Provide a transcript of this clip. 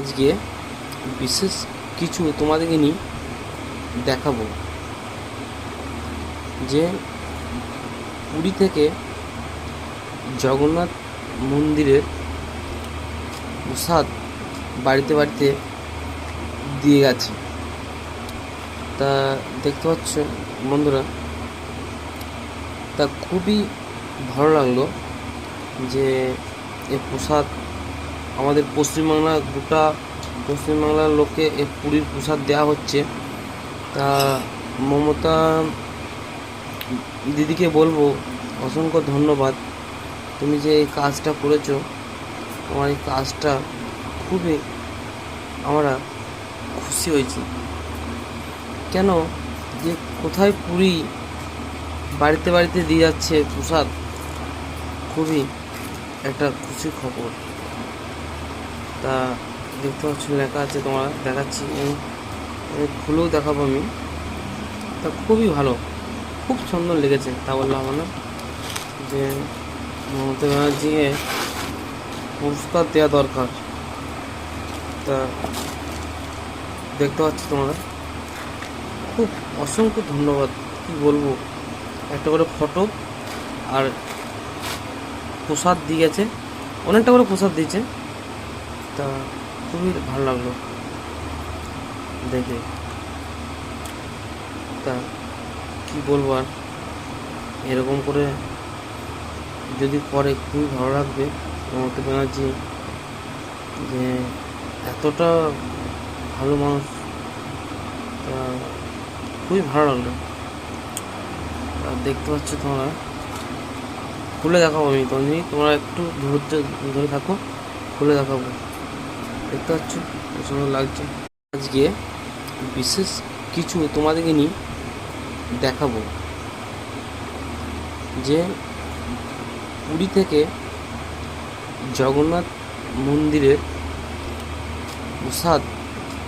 আজকে বিশেষ কিছু তোমাদেরকে নিয়ে দেখাবো যে পুরী থেকে জগন্নাথ মন্দিরের প্রসাদ বাড়িতে বাড়িতে দিয়ে গেছে। তা দেখতে পাচ্ছ বন্ধুরা, তা খুবই ভালো লাগলো যে এ প্রসাদ আমাদের গোটা পশ্চিমবাংলার লোককে এ পুরীর প্রসাদ দেওয়া হচ্ছে। তা মমতা দিদিকে বলবো অসংখ্য ধন্যবাদ। তুমি যে এই কাজটা করেছো, তোমার এই কাজটা খুবই আমরা খুশি হয়েছি। কেন যে কোথায় পুরী বাড়িতে বাড়িতে দিয়ে যাচ্ছে প্রসাদ, খুবই একটা খুশির খবর। তা দেখতে পাচ্ছ লেখা আছে, তোমরা দেখাচ্ছি, খুলেও দেখাবো আমি। তা খুবই ভালো, খুব সুন্দর লেগেছে। তা বললাম আমার না যে মমতা ব্যানার্জিকে পুরস্কার দেওয়া দরকার। তা দেখতে পাচ্ছ তোমরা, খুব অসংখ্য ধন্যবাদ। কি বলবো, একটা করে ফটো আর প্রসাদ দিয়ে গেছে, অনেকটা করে প্রসাদ দিয়েছে। তা খুবই ভালো লাগলো দেখে। তা কি বলবো আর, এরকম করে যদি করে খুবই ভালো লাগবে মমতা ব্যানার্জি, যে এতটা ভালো মানুষ। তা খুবই ভালো লাগলো। আর দেখতে পাচ্ছ তোমরা, খুলে দেখাবো আমি, তোমরা একটু ধৈর্য ধরে থাকো, খুলে দেখাবো। দেখতে পাচ্ছ খুব সুন্দর লাগছে। আজকে বিশেষ কিছু তোমাদেরকে নিয়ে দেখাবো যে পুরী থেকে জগন্নাথ মন্দিরের প্রসাদ